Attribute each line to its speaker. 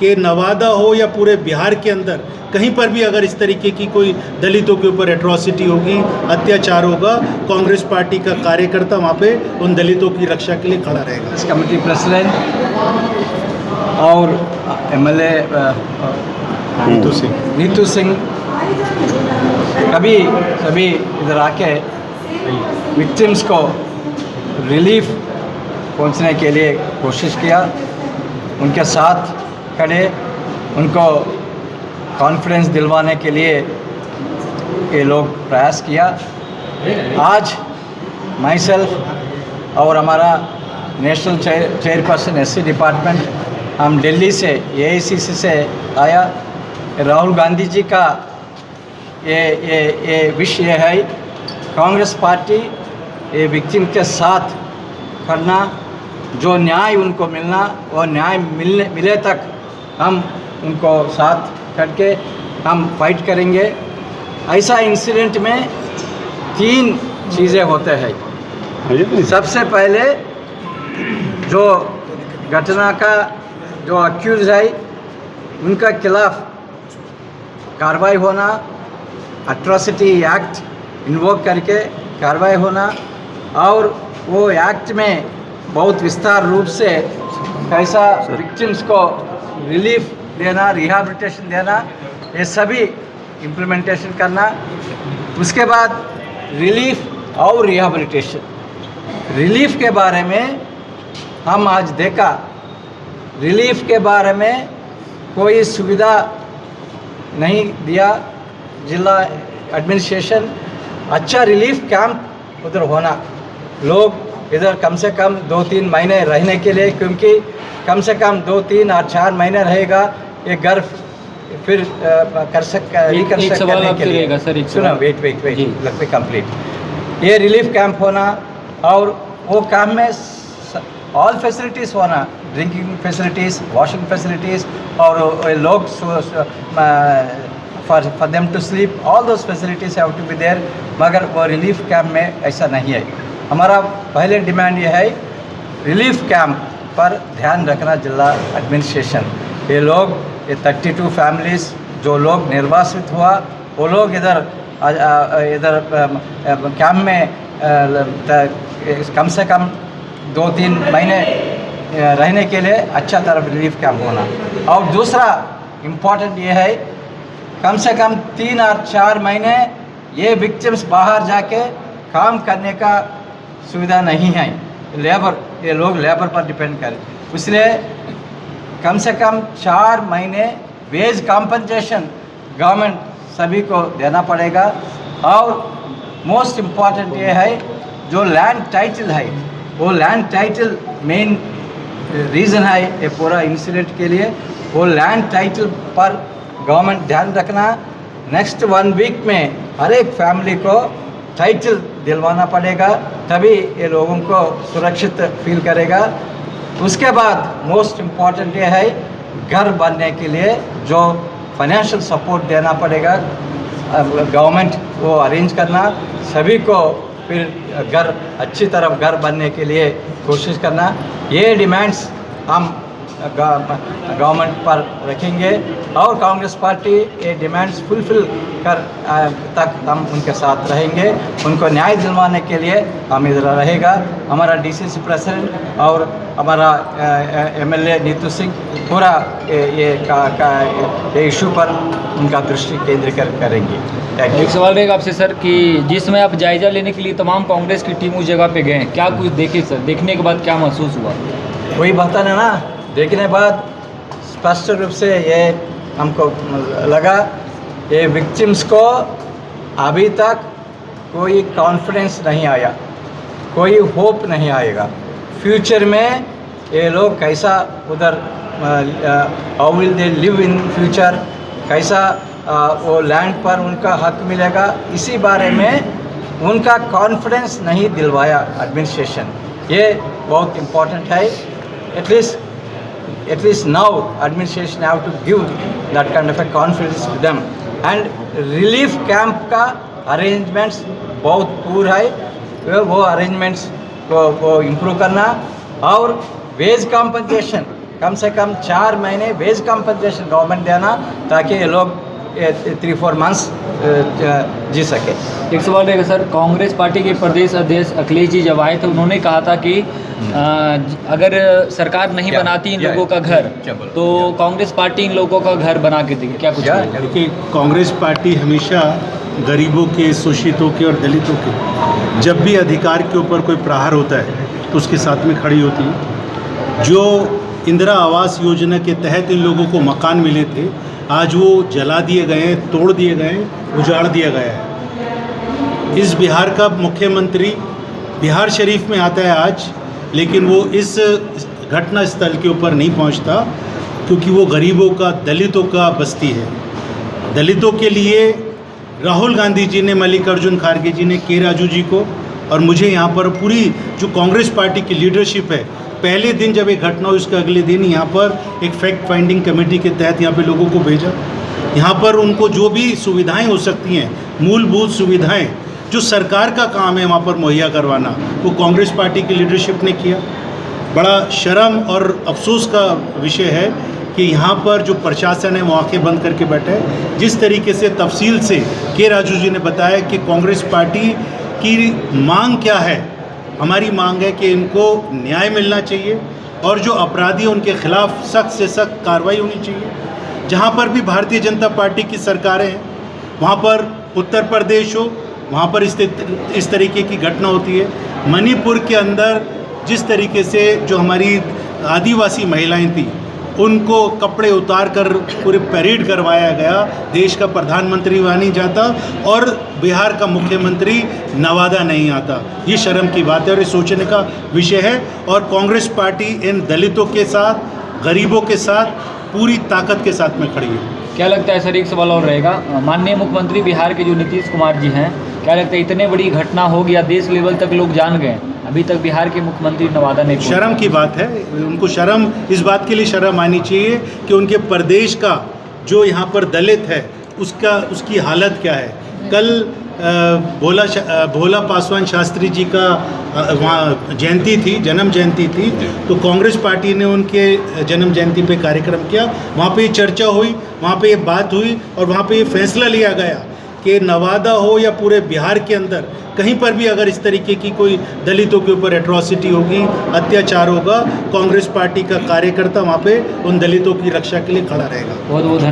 Speaker 1: कि नवादा हो या पूरे बिहार के अंदर कहीं पर भी अगर इस तरीके की कोई दलितों के ऊपर एट्रॉसिटी होगी, अत्याचार होगा, कांग्रेस पार्टी का कार्यकर्ता वहाँ पे उन दलितों की रक्षा के लिए खड़ा रहेगा।
Speaker 2: इस कमेटी प्रेसिडेंट और एमएलए नीतू सिंह कभी सभी इधर आके विक्टिम्स को रिलीफ पहुंचने के लिए कोशिश किया, उनके साथ खड़े, उनको कॉन्फिडेंस दिलवाने के लिए ये लोग प्रयास किया। आज माई सेल्फ और हमारा नेशनल चेयरपर्सन एससी डिपार्टमेंट, हम दिल्ली से एआईसीसी से आया। राहुल गांधी जी का ये विषय है, कांग्रेस पार्टी ये विक्टिम के साथ खड़ना, जो न्याय उनको मिलना, वो न्याय मिले तक हम उनको साथ करके हम फाइट करेंगे। ऐसा इंसिडेंट में 3 चीज़ें होते हैं। सबसे पहले जो घटना का जो अक्यूज है उनका खिलाफ कार्रवाई होना, एट्रॉसिटी एक्ट इन्वोक करके कार्रवाई होना, और वो एक्ट में बहुत विस्तार रूप से कैसा विक्टिम्स को रिलीफ देना, रिहैबिलिटेशन देना, ये सभी इम्प्लीमेंटेशन करना। उसके बाद रिलीफ और रिहैबिलिटेशन। रिलीफ के बारे में हम आज देखा, रिलीफ के बारे में कोई सुविधा नहीं दिया जिला एडमिनिस्ट्रेशन। अच्छा रिलीफ कैंप उधर होना, लोग इधर कम से कम 2-3 महीने रहने के लिए, क्योंकि कम से कम 2, 3 और 4 महीने रहेगा ये घर फिर कर करने के लिए। सुनो, वेट लेट मी कंप्लीट। ये रिलीफ कैंप होना, और वो कैंप में ऑल फैसिलिटीज़ होना, ड्रिंकिंग फैसिलिटीज़, वॉशिंग फैसिलिटीज़, और लोग for them to sleep, all those facilities have to be there. मगर वो रिलीफ कैंप में ऐसा नहीं है। हमारा पहले डिमांड ये है, रिलीफ कैंप पर ध्यान रखना जिला एडमिनिस्ट्रेशन। ये लोग, ये 32 फैमिलीज़ जो लोग निर्वासित हुआ, वो लोग इधर कैंप में कम से कम 2-3 महीने रहने के लिए अच्छा तरफ रिलीफ कैंप होना। और दूसरा इम्पॉर्टेंट ये है, कम से कम 3 और 4 महीने ये विक्टिम्स बाहर जाके काम करने का सुविधा नहीं है। लेबर, ये लोग लेबर पर डिपेंड करें, इसलिए कम से कम 4 महीने वेज कॉम्पनसेशन गवर्नमेंट सभी को देना पड़ेगा। और मोस्ट इम्पॉर्टेंट ये है, जो लैंड टाइटल है, वो लैंड टाइटल मेन रीज़न है ये पूरा इंसिडेंट के लिए। वो लैंड टाइटल पर गवर्नमेंट ध्यान रखना। नेक्स्ट 1 वीक में हर एक फैमिली को टाइटल दिलवाना पड़ेगा, तभी ये लोगों को सुरक्षित फील करेगा। उसके बाद मोस्ट इम्पॉर्टेंट ये है, घर बनने के लिए जो फाइनेंशियल सपोर्ट देना पड़ेगा, गवर्नमेंट वो अरेंज करना, सभी को फिर घर अच्छी तरफ घर बनने के लिए कोशिश करना। ये डिमांड्स हम गवर्नमेंट पर रखेंगे, और कांग्रेस पार्टी ये डिमांड्स फुलफिल कर तक हम उनके साथ रहेंगे। उनको न्याय दिलवाने के लिए हम इधर रहेगा। हमारा डीसीसी प्रेसिडेंट और हमारा एमएलए नीतू सिंह पूरा ये इशू पर उनका दृष्टि केंद्रित करेंगे।
Speaker 3: एक सवाल रहेगा आपसे सर कि जिसमें आप जायज़ा लेने के लिए तमाम कांग्रेस की टीम उस जगह पे गए, क्या कुछ देखे सर? देखने के बाद क्या महसूस हुआ?
Speaker 2: वही बताना ना, देखने बाद स्पष्ट रूप से ये हमको लगा, ये विक्टिम्स को अभी तक कोई कॉन्फिडेंस नहीं आया, कोई होप नहीं आएगा फ्यूचर में। ये लोग कैसा उधर how will they live in future, कैसा वो लैंड पर उनका हक मिलेगा, इसी बारे में उनका कॉन्फिडेंस नहीं दिलवाया एडमिनिस्ट्रेशन। ये बहुत इम्पोर्टेंट है। at least now administration have to give that kind of a confidence to them। and relief camp का arrangements बहुत पूर है, वो arrangements को improve करना। और वेज कॉम्पनसेशन कम से कम 4 महीने वेज कंपनसेशन गवर्नमेंट देना, ताकि ये लोग 3-4 मंथ्स जी सके।
Speaker 3: एक सवाल रहेगा सर, कांग्रेस पार्टी के प्रदेश अध्यक्ष अखिलेश जी जब आए थे, उन्होंने कहा था कि अगर सरकार नहीं बनाती इन लोगों का घर तो कांग्रेस पार्टी इन लोगों का घर बना के देगी, क्या कुछ कहेंगे?
Speaker 1: देखिए, कांग्रेस पार्टी हमेशा गरीबों के, शोषितों के और दलितों के जब भी अधिकार के ऊपर कोई प्रहार होता है तो उसके साथ में खड़ी होती है। जो इंदिरा आवास योजना के तहत इन लोगों को मकान मिले थे, आज वो जला दिए गए हैं, तोड़ दिए गए हैं, उजाड़ दिया गया है। इस बिहार का मुख्यमंत्री बिहार शरीफ में आता है आज, लेकिन वो इस घटना स्थल के ऊपर नहीं पहुंचता, क्योंकि वो गरीबों का, दलितों का बस्ती है। दलितों के लिए राहुल गांधी जी ने, मल्लिकार्जुन खड़गे जी ने, के राजू जी को और मुझे यहाँ पर पूरी जो कांग्रेस पार्टी की लीडरशिप है, पहले दिन जब एक घटना हुई उसके अगले दिन यहाँ पर एक फैक्ट फाइंडिंग कमेटी के तहत यहाँ पे लोगों को भेजा। यहाँ पर उनको जो भी सुविधाएं हो सकती हैं, मूलभूत सुविधाएं जो सरकार का काम है वहाँ पर मुहैया करवाना, वो कांग्रेस पार्टी की लीडरशिप ने किया। बड़ा शर्म और अफसोस का विषय है कि यहाँ पर जो प्रशासन है वो आँखें बंद करके बैठा है। जिस तरीके से तफसील से के राजू जी ने बताया कि कांग्रेस पार्टी की मांग क्या है, हमारी मांग है कि इनको न्याय मिलना चाहिए और जो अपराधी उनके खिलाफ सख्त से सख्त कार्रवाई होनी चाहिए। जहाँ पर भी भारतीय जनता पार्टी की सरकारें हैं, वहाँ पर उत्तर प्रदेश हो, वहाँ पर इस तरीके की घटना होती है। मणिपुर के अंदर जिस तरीके से जो हमारी आदिवासी महिलाएं थी, उनको कपड़े उतार कर पूरे परेड करवाया गया, देश का प्रधानमंत्री वहाँ नहीं जाता और बिहार का मुख्यमंत्री नवादा नहीं आता। ये शर्म की बात है और ये सोचने का विषय है। और कांग्रेस पार्टी इन दलितों के साथ, गरीबों के साथ पूरी ताकत के साथ में खड़ी है।
Speaker 3: क्या लगता है सर, एक सवाल और रहेगा, माननीय मुख्यमंत्री बिहार के जो नीतीश कुमार जी हैं, क्या लगता है इतने बड़ी घटना हो गया, देश लेवल तक लोग जान गए, अभी तक बिहार के मुख्यमंत्री नवादा नहीं पहुंचे?
Speaker 1: शर्म की बात है। उनको शर्म, इस बात के लिए शर्म आनी चाहिए कि उनके प्रदेश का जो यहाँ पर दलित है उसकी हालत क्या है। कल भोला पासवान शास्त्री जी का वहाँ जयंती थी, जन्म जयंती थी, तो कांग्रेस पार्टी ने उनके जन्म जयंती पे कार्यक्रम किया। वहाँ पे चर्चा हुई, वहाँ पे ये बात हुई और वहाँ पे ये फैसला लिया गया कि नवादा हो या पूरे बिहार के अंदर कहीं पर भी अगर इस तरीके की कोई दलितों के ऊपर एट्रॉसिटी होगी, अत्याचार होगा, कांग्रेस पार्टी का कार्यकर्ता वहाँ पे उन दलितों की रक्षा के लिए खड़ा रहेगा।
Speaker 3: बहुत बहुत धन्यवाद।